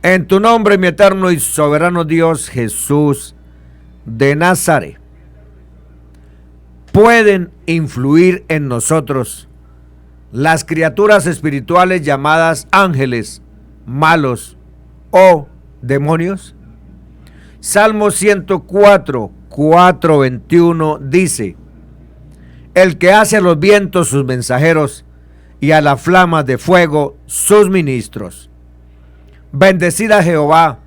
En tu nombre, mi eterno y soberano Dios, Jesús de Nazaret, pueden influir en nosotros las criaturas espirituales llamadas ángeles, malos o demonios. Salmo 104, 4:21 dice: el que hace a los vientos sus mensajeros y a las flamas de fuego sus ministros. Bendecid a Jehová,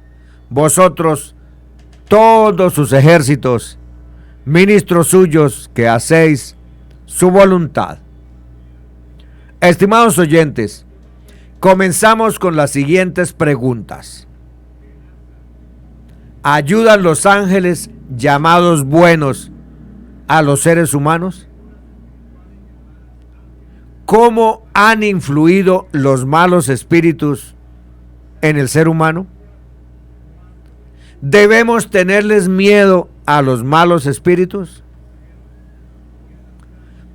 vosotros todos sus ejércitos, ministros suyos que hacéis su voluntad. Estimados oyentes, comenzamos con las siguientes preguntas. ¿Ayudan los ángeles llamados buenos a los seres humanos? ¿Cómo han influido los malos espíritus en el ser humano? ¿Debemos tenerles miedo a los malos espíritus?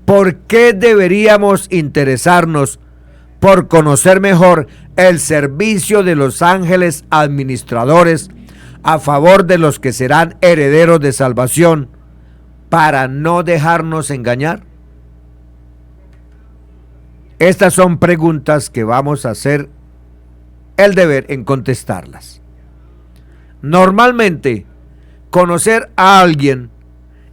¿Por qué deberíamos interesarnos por conocer mejor el servicio de los ángeles administradores a favor de los que serán herederos de salvación para no dejarnos engañar? Estas son preguntas que vamos a hacer el deber en contestarlas. Normalmente, conocer a alguien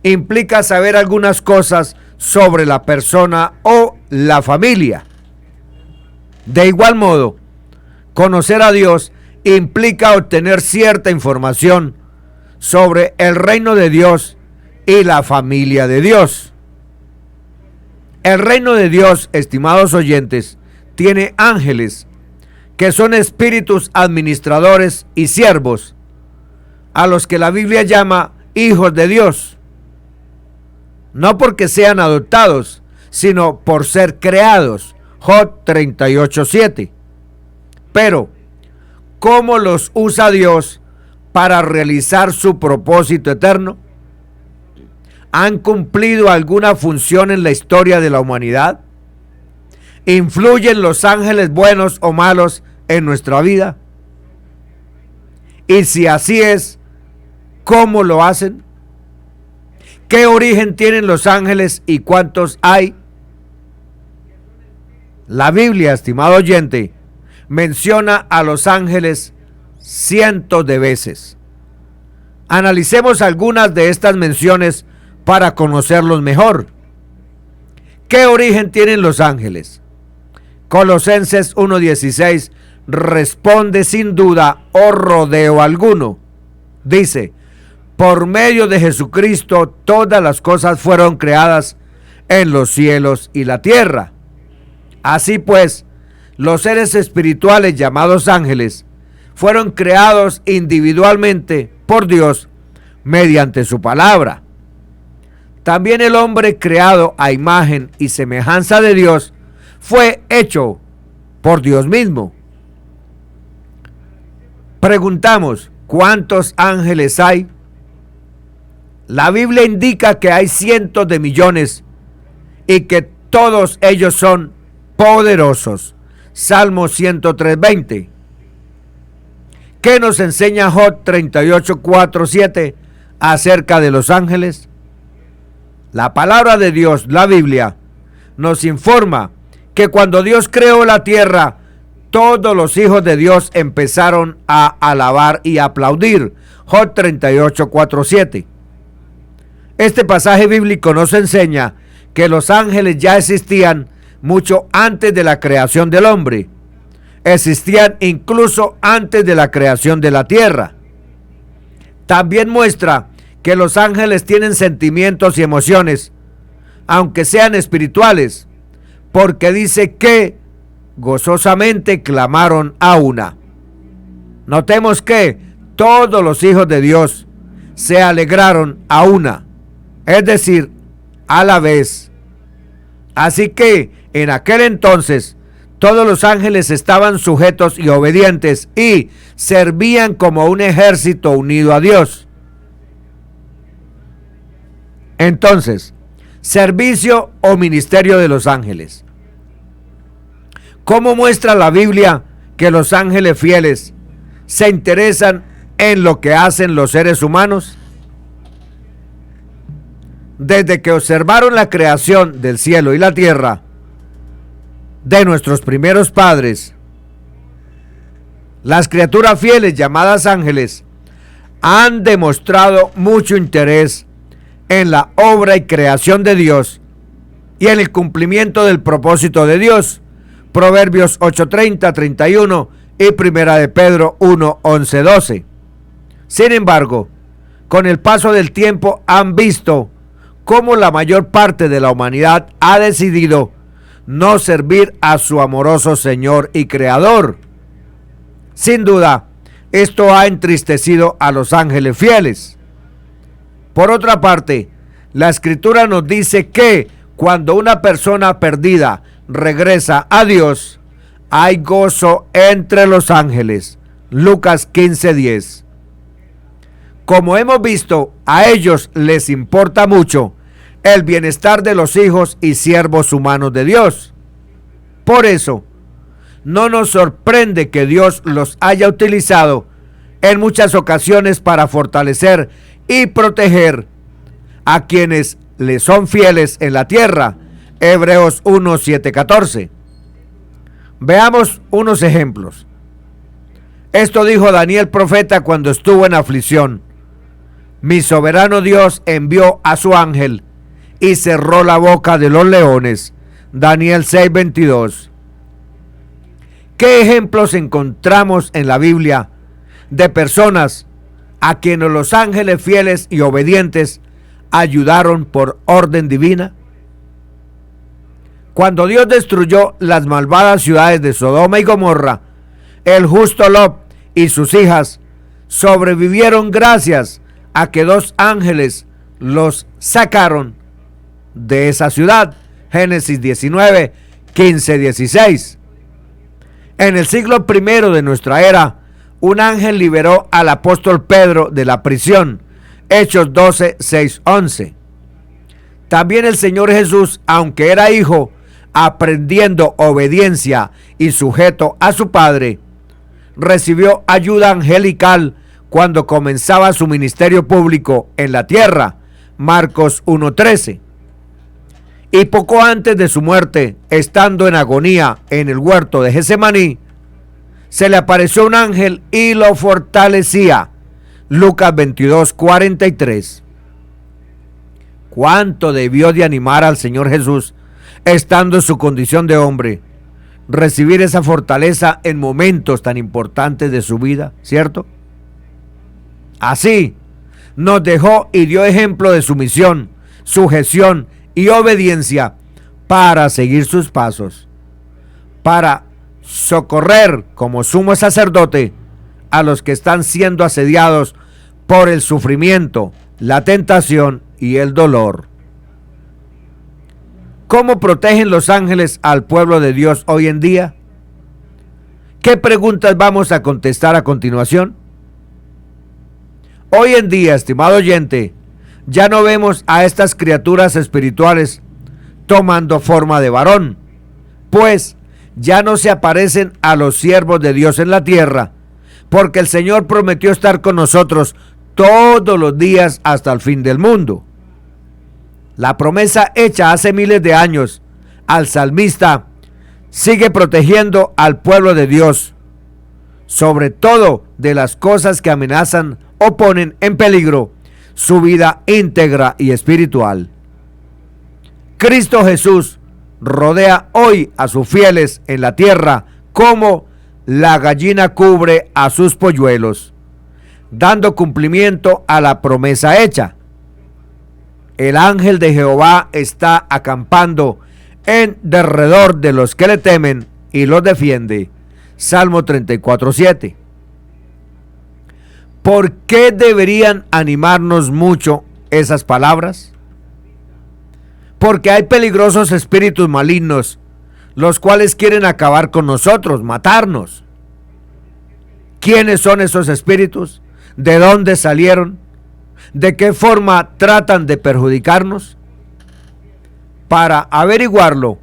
implica saber algunas cosas sobre la persona o la familia. De igual modo, conocer a Dios implica obtener cierta información sobre el reino de Dios y la familia de Dios. El reino de Dios, estimados oyentes, tiene ángeles, que son espíritus administradores y siervos, a los que la Biblia llama hijos de Dios. No porque sean adoptados, sino por ser creados. Job 38:7. Pero, ¿cómo los usa Dios para realizar su propósito eterno? ¿Han cumplido alguna función en la historia de la humanidad? ¿Influyen los ángeles buenos o malos en nuestra vida? Y si así es, ¿cómo lo hacen? ¿Qué origen tienen los ángeles y cuántos hay? La Biblia, estimado oyente, menciona a los ángeles cientos de veces. Analicemos algunas de estas menciones para conocerlos mejor. ¿Qué origen tienen los ángeles? Colosenses 1:16 responde sin duda o rodeo alguno. Dice: por medio de Jesucristo todas las cosas fueron creadas en los cielos y la tierra. Así pues, los seres espirituales llamados ángeles fueron creados individualmente por Dios mediante su palabra. También el hombre creado a imagen y semejanza de Dios fue hecho por Dios mismo. Preguntamos, ¿cuántos ángeles hay? La Biblia indica que hay cientos de millones y que todos ellos son poderosos. Salmo 103:20. ¿Qué nos enseña Job 38:4-7 acerca de los ángeles? La palabra de Dios, la Biblia, nos informa que cuando Dios creó la tierra, todos los hijos de Dios empezaron a alabar y aplaudir. Job 38:4-7. Este pasaje bíblico nos enseña que los ángeles ya existían mucho antes de la creación del hombre. Existían incluso antes de la creación de la tierra. También muestra que los ángeles tienen sentimientos y emociones, aunque sean espirituales, porque dice que gozosamente clamaron a una. Notemos que todos los hijos de Dios se alegraron a una, es decir, a la vez. Así que en aquel entonces todos los ángeles estaban sujetos y obedientes y servían como un ejército unido a Dios. Entonces, servicio o ministerio de los ángeles. ¿Cómo muestra la Biblia que los ángeles fieles se interesan en lo que hacen los seres humanos? Desde que observaron la creación del cielo y la tierra de nuestros primeros padres, las criaturas fieles llamadas ángeles han demostrado mucho interés en la obra y creación de Dios y en el cumplimiento del propósito de Dios. Proverbios 8:30, 31 y Primera de Pedro 1, 11, 12. Sin embargo, con el paso del tiempo han visto cómo la mayor parte de la humanidad ha decidido no servir a su amoroso Señor y Creador. Sin duda, esto ha entristecido a los ángeles fieles. Por otra parte, la Escritura nos dice que cuando una persona perdida regresa a Dios, hay gozo entre los ángeles. Lucas 15:10. Como hemos visto, a ellos les importa mucho el bienestar de los hijos y siervos humanos de Dios. Por eso, no nos sorprende que Dios los haya utilizado en muchas ocasiones para fortalecer y proteger a quienes le son fieles en la tierra. Hebreos 1, 7, 14. Veamos unos ejemplos. Esto dijo Daniel profeta cuando estuvo en aflicción. Mi soberano Dios envió a su ángel y cerró la boca de los leones. Daniel 6:22. ¿Qué ejemplos encontramos en la Biblia de personas a quienes los ángeles fieles y obedientes ayudaron por orden divina? Cuando Dios destruyó las malvadas ciudades de Sodoma y Gomorra, el justo Lot y sus hijas sobrevivieron gracias a que dos ángeles los sacaron de esa ciudad. Génesis 19, 15, 16. En el siglo I de nuestra era, un ángel liberó al apóstol Pedro de la prisión. Hechos 12, 6, 11. También el Señor Jesús, aunque era hijo, aprendiendo obediencia y sujeto a su Padre, recibió ayuda angelical cuando comenzaba su ministerio público en la tierra. Marcos 1:13. Y poco antes de su muerte, estando en agonía en el huerto de Getsemaní, se le apareció un ángel y lo fortalecía. Lucas 22:43. ¿Cuánto debió de animar al Señor Jesús, estando en su condición de hombre, recibir esa fortaleza en momentos tan importantes de su vida, ¿cierto? Así, nos dejó y dio ejemplo de sumisión, sujeción y obediencia para seguir sus pasos, para socorrer como sumo sacerdote a los que están siendo asediados por el sufrimiento, la tentación y el dolor. ¿Cómo protegen los ángeles al pueblo de Dios hoy en día? ¿Qué preguntas vamos a contestar a continuación? Hoy en día, estimado oyente, ya no vemos a estas criaturas espirituales tomando forma de varón, pues ya no se aparecen a los siervos de Dios en la tierra, porque el Señor prometió estar con nosotros todos los días hasta el fin del mundo. La promesa hecha hace miles de años al salmista sigue protegiendo al pueblo de Dios, sobre todo de las cosas que amenazan o ponen en peligro su vida íntegra y espiritual. Cristo Jesús rodea hoy a sus fieles en la tierra como la gallina cubre a sus polluelos, dando cumplimiento a la promesa hecha. El ángel de Jehová está acampando en derredor de los que le temen y los defiende. Salmo 34:7. ¿Por qué deberían animarnos mucho esas palabras? Porque hay peligrosos espíritus malignos, los cuales quieren acabar con nosotros, matarnos. ¿Quiénes son esos espíritus? ¿De dónde salieron? ¿De qué forma tratan de perjudicarnos? Para averiguarlo,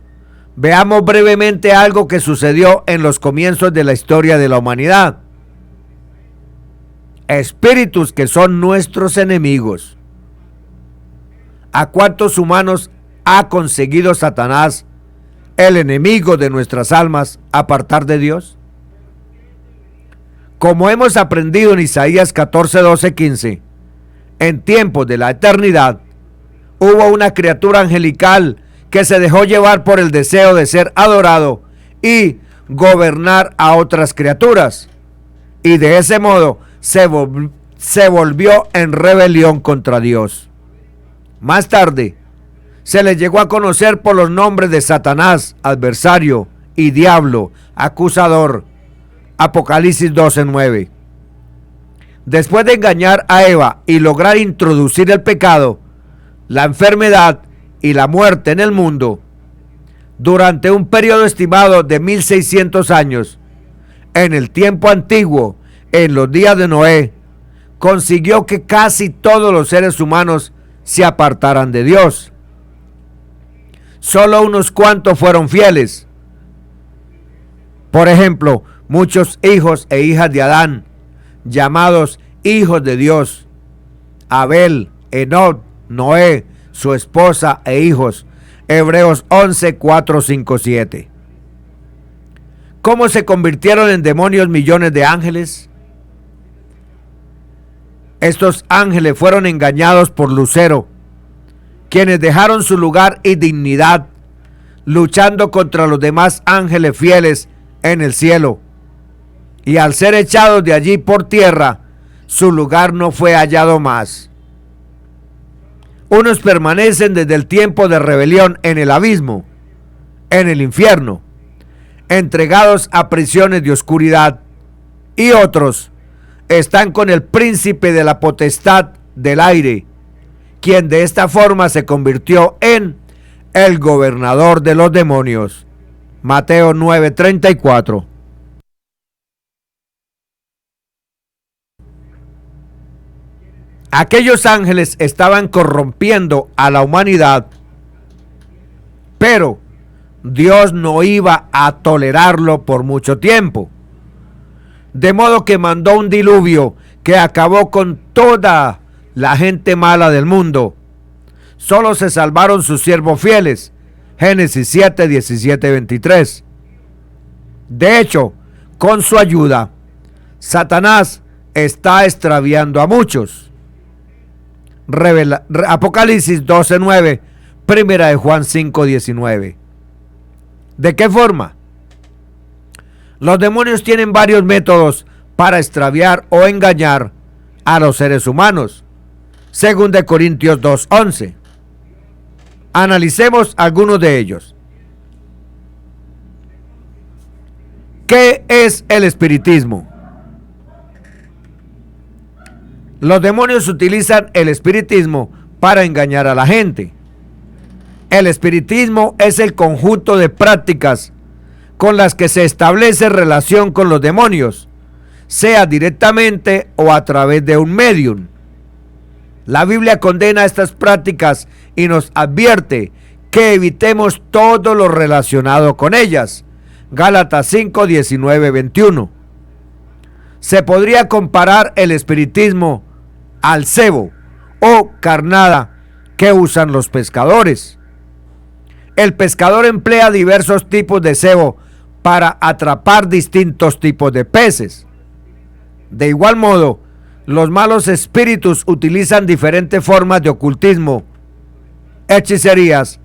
veamos brevemente algo que sucedió en los comienzos de la historia de la humanidad. espíritus que son nuestros enemigos. ¿A cuántos humanos ha conseguido Satanás, el enemigo de nuestras almas, apartar de Dios? Como hemos aprendido en Isaías 14, 12, 15, en tiempos de la eternidad, hubo una criatura angelical que se dejó llevar por el deseo de ser adorado y gobernar a otras criaturas, y de ese modo se volvió en rebelión contra Dios. Más tarde, se le llegó a conocer por los nombres de Satanás, adversario, y diablo, acusador. Apocalipsis 12:9. Después de engañar a Eva y lograr introducir el pecado, la enfermedad y la muerte en el mundo, durante un periodo estimado de 1600 años, en el tiempo antiguo, en los días de Noé, consiguió que casi todos los seres humanos se apartaran de Dios. Solo unos cuantos fueron fieles. Por ejemplo, muchos hijos e hijas de Adán, llamados hijos de Dios: Abel, Enoc, Noé, su esposa e hijos. Hebreos 11, 4, 5, 7. ¿Cómo se convirtieron en demonios millones de ángeles? Estos ángeles fueron engañados por Lucero, quienes dejaron su lugar y dignidad, luchando contra los demás ángeles fieles en el cielo. Y al ser echados de allí por tierra, su lugar no fue hallado más. Unos permanecen desde el tiempo de rebelión en el abismo, en el infierno, entregados a prisiones de oscuridad, y otros están con el príncipe de la potestad del aire, quien de esta forma se convirtió en el gobernador de los demonios. Mateo 9:34. Aquellos ángeles estaban corrompiendo a la humanidad, pero Dios no iba a tolerarlo por mucho tiempo. De modo que mandó un diluvio que acabó con toda la gente mala del mundo. Solo se salvaron sus siervos fieles. Génesis 7, 17, 23. De hecho, con su ayuda, Satanás está extraviando a muchos. Apocalipsis 12, 9, Primera de Juan 5, 19. ¿De qué forma? Los demonios tienen varios métodos para extraviar o engañar a los seres humanos. Según de Corintios 2:11. Analicemos algunos de ellos. ¿Qué es el espiritismo? Los demonios utilizan el espiritismo para engañar a la gente. El espiritismo es el conjunto de prácticas con las que se establece relación con los demonios, sea directamente o a través de un medium. La Biblia condena estas prácticas y nos advierte que evitemos todo lo relacionado con ellas. Gálatas 5, 19, 21. Se podría comparar el espiritismo al cebo o carnada que usan los pescadores. El pescador emplea diversos tipos de cebo para atrapar distintos tipos de peces. De igual modo, los malos espíritus utilizan diferentes formas de ocultismo, hechicerías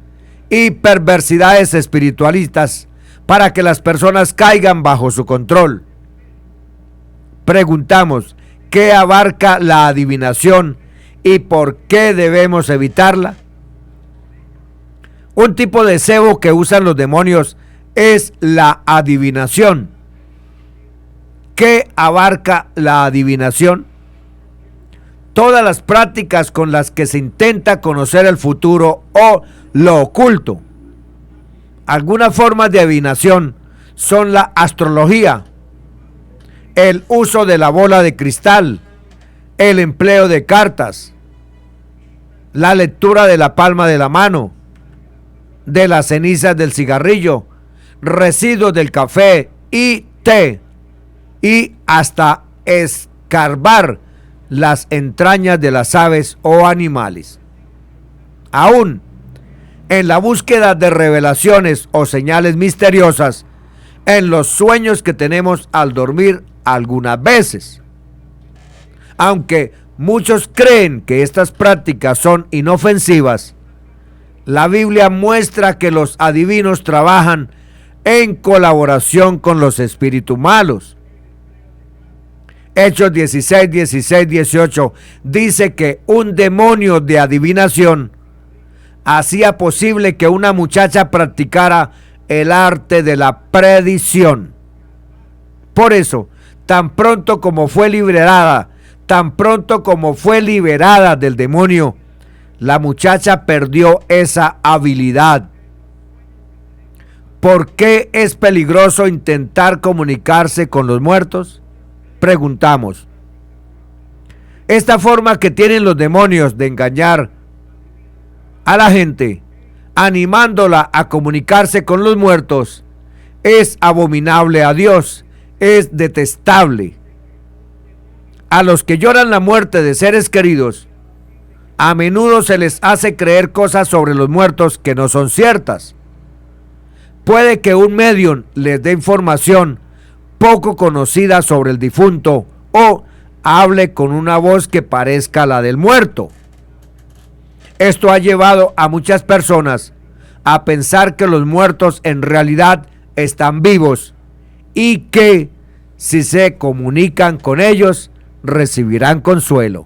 y perversidades espiritualistas para que las personas caigan bajo su control. Preguntamos, ¿qué abarca la adivinación y por qué debemos evitarla? Un tipo de cebo que usan los demonios es la adivinación. ¿Qué abarca la adivinación? Todas las prácticas con las que se intenta conocer el futuro o lo oculto. Algunas formas de adivinación son la astrología, el uso de la bola de cristal, el empleo de cartas, la lectura de la palma de la mano, de las cenizas del cigarrillo, residuos del café y té, y hasta escarbar las entrañas de las aves o animales. Aún en la búsqueda de revelaciones o señales misteriosas, en los sueños que tenemos al dormir algunas veces. Aunque muchos creen que estas prácticas son inofensivas, la Biblia muestra que los adivinos trabajan en colaboración con los espíritus malos. Hechos 16, 16, 18 dice que un demonio de adivinación hacía posible que una muchacha practicara el arte de la predicción. Por eso, tan pronto como fue liberada del demonio, la muchacha perdió esa habilidad. ¿Por qué es peligroso intentar comunicarse con los muertos? Preguntamos. Esta forma que tienen los demonios de engañar a la gente, animándola a comunicarse con los muertos, es abominable a Dios, es detestable. A los que lloran la muerte de seres queridos, a menudo se les hace creer cosas sobre los muertos que no son ciertas. Puede que un medium les dé información poco conocida sobre el difunto o hable con una voz que parezca la del muerto. Esto ha llevado a muchas personas a pensar que los muertos en realidad están vivos y que si se comunican con ellos recibirán consuelo.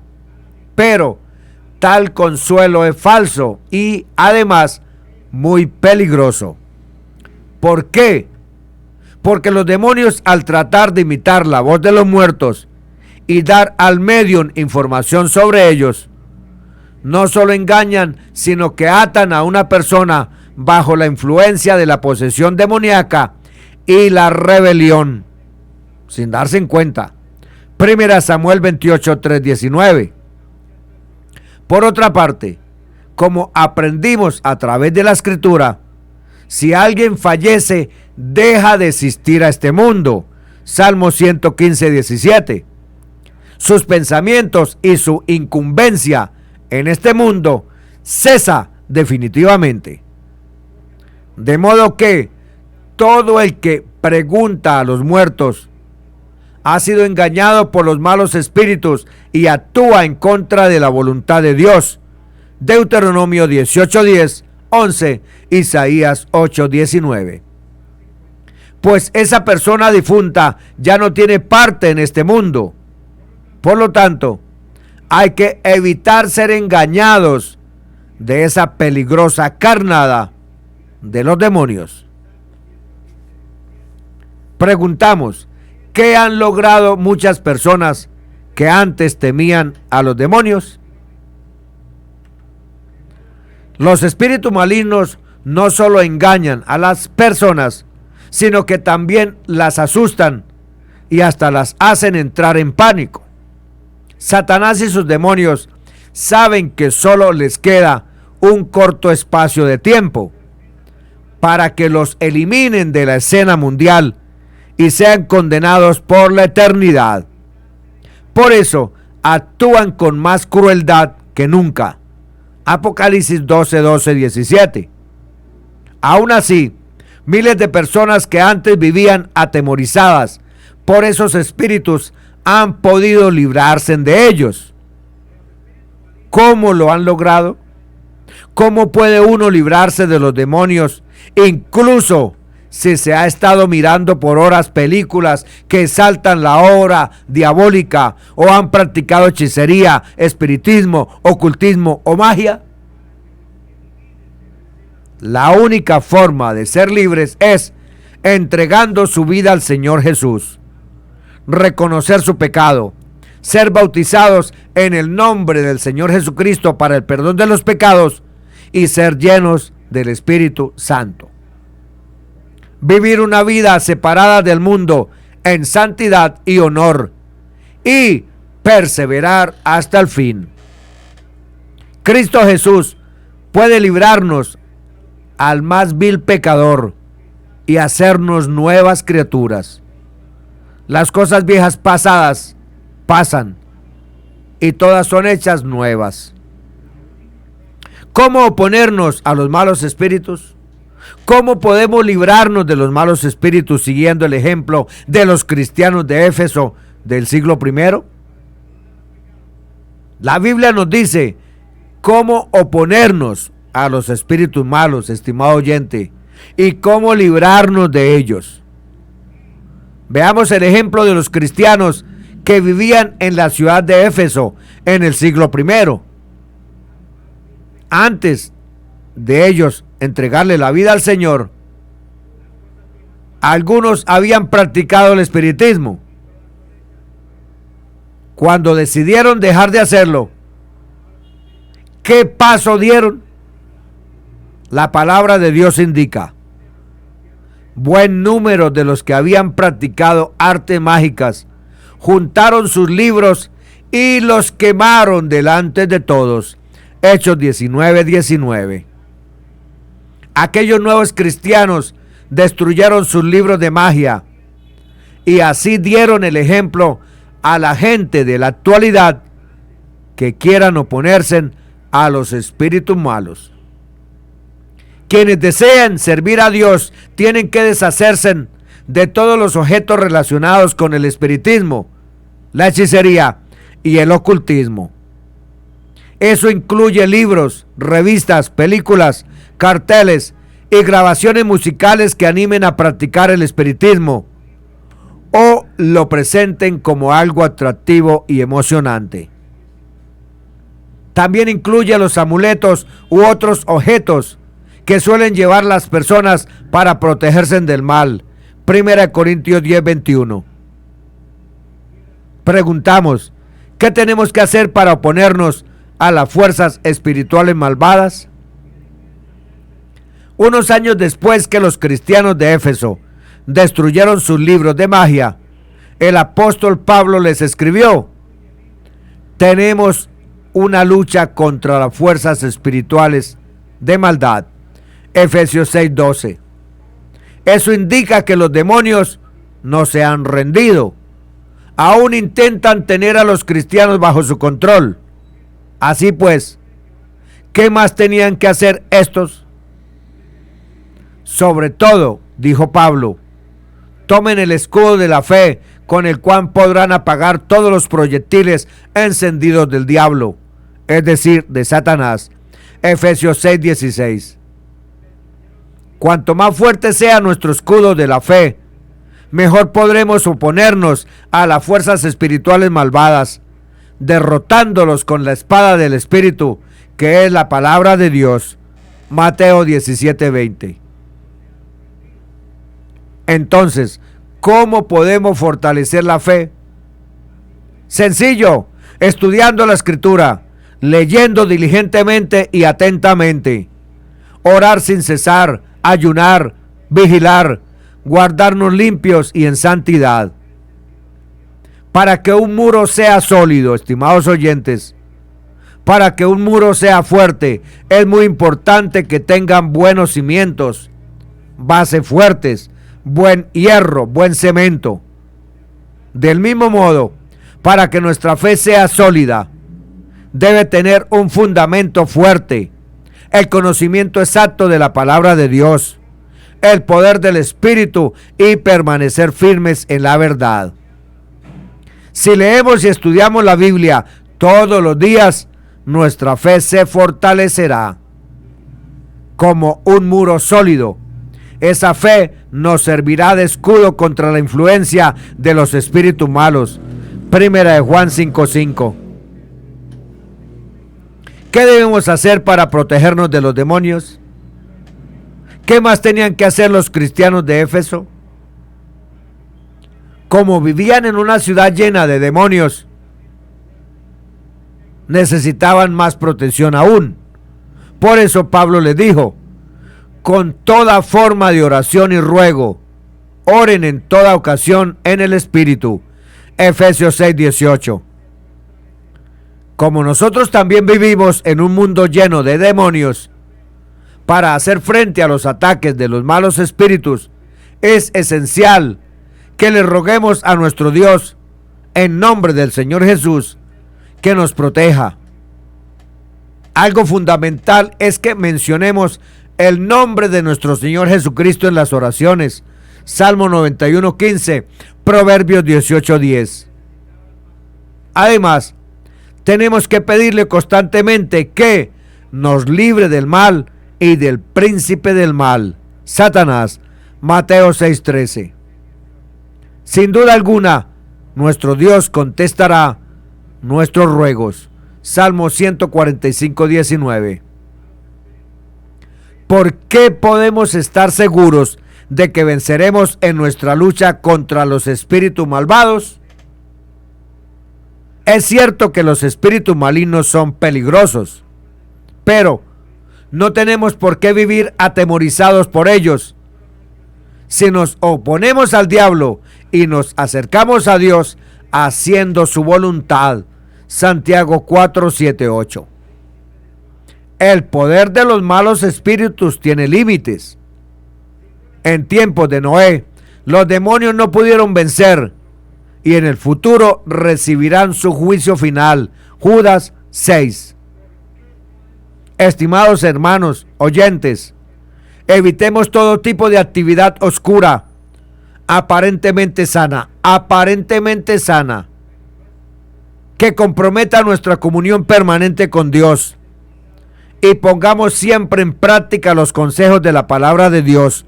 Pero tal consuelo es falso y además muy peligroso. ¿Por qué? Porque los demonios, al tratar de imitar la voz de los muertos y dar al medium información sobre ellos, no solo engañan, sino que atan a una persona bajo la influencia de la posesión demoníaca y la rebelión, sin darse en cuenta. 1 Samuel 28, 3, 19. Por otra parte, como aprendimos a través de la Escritura, si alguien fallece, deja de existir a este mundo. Salmo 115, 17. Sus pensamientos y su incumbencia en este mundo cesa definitivamente. De modo que todo el que pregunta a los muertos ha sido engañado por los malos espíritus y actúa en contra de la voluntad de Dios. Deuteronomio 18:10, 11, Isaías 8:19. Pues esa persona difunta ya no tiene parte en este mundo. Por lo tanto, hay que evitar ser engañados de esa peligrosa carnada de los demonios. Preguntamos, ¿qué han logrado muchas personas que antes temían a los demonios? Los espíritus malignos no solo engañan a las personas, sino que también las asustan y hasta las hacen entrar en pánico. Satanás y sus demonios saben que solo les queda un corto espacio de tiempo para que los eliminen de la escena mundial y sean condenados por la eternidad. Por eso actúan con más crueldad que nunca. Apocalipsis 12, 12, 17. Aún así, miles de personas que antes vivían atemorizadas por esos espíritus han podido librarse de ellos. ¿Cómo lo han logrado? ¿Cómo puede uno librarse de los demonios, incluso si se ha estado mirando por horas películas que exaltan la obra diabólica o han practicado hechicería, espiritismo, ocultismo o magia? La única forma de ser libres es entregando su vida al Señor Jesús, reconocer su pecado, ser bautizados en el nombre del Señor Jesucristo para el perdón de los pecados y ser llenos del Espíritu Santo. Vivir una vida separada del mundo en santidad y honor y perseverar hasta el fin. Cristo Jesús puede librarnos al más vil pecador y hacernos nuevas criaturas. Las cosas viejas pasadas pasan y todas son hechas nuevas. ¿Cómo oponernos a los malos espíritus? ¿Cómo podemos librarnos de los malos espíritus siguiendo el ejemplo de los cristianos de Éfeso del siglo I? La Biblia nos dice cómo oponernos a los espíritus malos, estimado oyente, y cómo librarnos de ellos. Veamos el ejemplo de los cristianos que vivían en la ciudad de Éfeso en el siglo I. Antes de ellos entregarle la vida al Señor, algunos habían practicado el espiritismo. Cuando decidieron dejar de hacerlo, ¿qué paso dieron? La palabra de Dios indica: buen número de los que habían practicado artes mágicas juntaron sus libros y los quemaron delante de todos. Hechos 19:19. Aquellos nuevos cristianos destruyeron sus libros de magia y así dieron el ejemplo a la gente de la actualidad que quieran oponerse a los espíritus malos. Quienes desean servir a Dios tienen que deshacerse de todos los objetos relacionados con el espiritismo, la hechicería y el ocultismo. Eso incluye libros, revistas, películas, carteles y grabaciones musicales que animen a practicar el espiritismo o lo presenten como algo atractivo y emocionante. También incluye los amuletos u otros objetos que suelen llevar las personas para protegerse del mal. 1 Corintios 10:21. Preguntamos, ¿qué tenemos que hacer para oponernos a las fuerzas espirituales malvadas? Unos años después que los cristianos de Éfeso destruyeron sus libros de magia, el apóstol Pablo les escribió: tenemos una lucha contra las fuerzas espirituales de maldad. Efesios 6:12. Eso indica que los demonios no se han rendido. Aún intentan tener a los cristianos bajo su control. Así pues, ¿qué más tenían que hacer estos? Sobre todo, dijo Pablo, tomen el escudo de la fe, con el cual podrán apagar todos los proyectiles encendidos del diablo, es decir, de Satanás. Efesios 6:16. Cuanto más fuerte sea nuestro escudo de la fe, mejor podremos oponernos a las fuerzas espirituales malvadas, derrotándolos con la espada del Espíritu, que es la palabra de Dios. Mateo 17:20. Entonces, ¿cómo podemos fortalecer la fe? Sencillo, estudiando la Escritura, leyendo diligentemente y atentamente, orar sin cesar, ayunar, vigilar, guardarnos limpios y en santidad. Para que un muro sea sólido, estimados oyentes, para que un muro sea fuerte, es muy importante que tengan buenos cimientos, bases fuertes, buen hierro, buen cemento. Del mismo modo, para que nuestra fe sea sólida, debe tener un fundamento fuerte, el conocimiento exacto de la palabra de Dios, el poder del Espíritu y permanecer firmes en la verdad. Si leemos y estudiamos la Biblia todos los días, nuestra fe se fortalecerá como un muro sólido. Esa fe nos servirá de escudo contra la influencia de los espíritus malos. 1 Juan 5:5. ¿Qué debemos hacer para protegernos de los demonios? ¿Qué más tenían que hacer los cristianos de Éfeso? Como vivían en una ciudad llena de demonios, necesitaban más protección aún. Por eso Pablo les dijo: con toda forma de oración y ruego, oren en toda ocasión en el Espíritu. Efesios 6:18. Como nosotros también vivimos en un mundo lleno de demonios, para hacer frente a los ataques de los malos espíritus, es esencial que le roguemos a nuestro Dios, en nombre del Señor Jesús, que nos proteja. Algo fundamental es que mencionemos el nombre de nuestro Señor Jesucristo en las oraciones. Salmo 91:15, Proverbios 18:10. Además, tenemos que pedirle constantemente que nos libre del mal y del príncipe del mal, Satanás. Mateo 6:13. Sin duda alguna, nuestro Dios contestará nuestros ruegos. Salmo 145:19. ¿Por qué podemos estar seguros de que venceremos en nuestra lucha contra los espíritus malvados? Es cierto que los espíritus malignos son peligrosos, pero no tenemos por qué vivir atemorizados por ellos. Si nos oponemos al diablo y nos acercamos a Dios haciendo su voluntad, Santiago 4:7-8. El poder de los malos espíritus tiene límites. En tiempos de Noé, los demonios no pudieron vencer y en el futuro recibirán su juicio final. Judas 6. Estimados hermanos, oyentes, evitemos todo tipo de actividad oscura, aparentemente sana, que comprometa nuestra comunión permanente con Dios, y pongamos siempre en práctica los consejos de la palabra de Dios.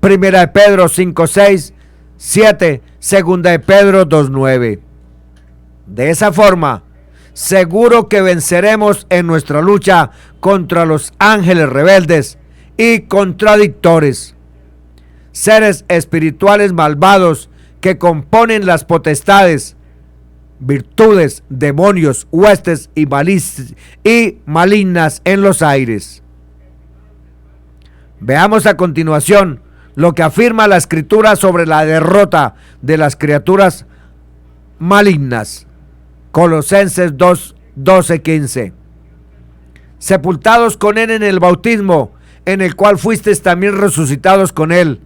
Primera de Pedro 5:6, 7, Segunda de Pedro 2:9. De esa forma, seguro que venceremos en nuestra lucha contra los ángeles rebeldes y contradictores, seres espirituales malvados que componen las potestades, virtudes, demonios, huestes y malignas en los aires. Veamos a continuación lo que afirma la Escritura sobre la derrota de las criaturas malignas. Colosenses 2:12-15. Sepultados con Él en el bautismo, en el cual fuisteis también resucitados con Él,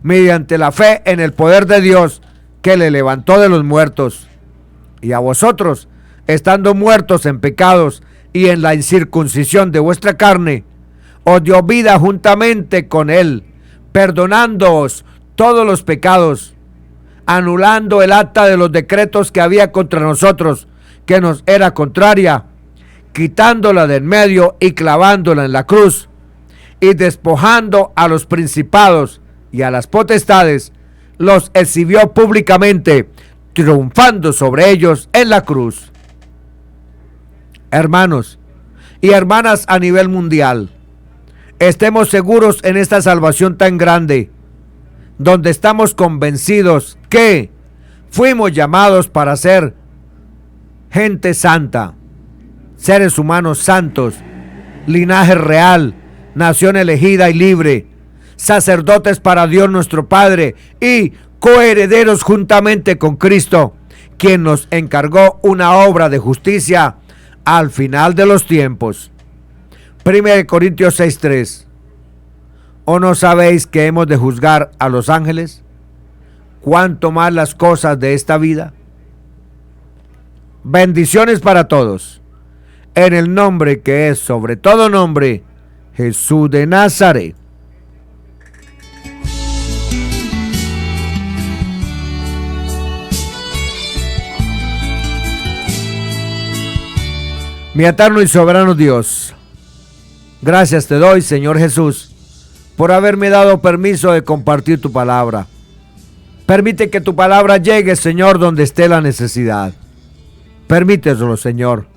mediante la fe en el poder de Dios, que le levantó de los muertos. Y a vosotros, estando muertos en pecados y en la incircuncisión de vuestra carne, os dio vida juntamente con Él, perdonándoos todos los pecados, anulando el acta de los decretos que había contra nosotros, que nos era contraria, quitándola de en medio y clavándola en la cruz, y despojando a los principados y a las potestades, los exhibió públicamente, triunfando sobre ellos en la cruz. Hermanos y hermanas a nivel mundial, estemos seguros en esta salvación tan grande, donde estamos convencidos que fuimos llamados para ser gente santa, seres humanos santos, linaje real, nación elegida y libre, sacerdotes para Dios nuestro Padre y coherederos juntamente con Cristo, quien nos encargó una obra de justicia al final de los tiempos. 1 Corintios 6:3. ¿O no sabéis que hemos de juzgar a los ángeles? ¿Cuánto más las cosas de esta vida? Bendiciones para todos, en el nombre que es sobre todo nombre, Jesús de Nazaret. Mi eterno y soberano Dios, gracias te doy, Señor Jesús, por haberme dado permiso de compartir tu palabra. Permite que tu palabra llegue, Señor, donde esté la necesidad. Permíteselo, Señor.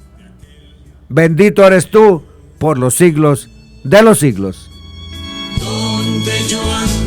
Bendito eres tú por los siglos de los siglos. Donde yo ando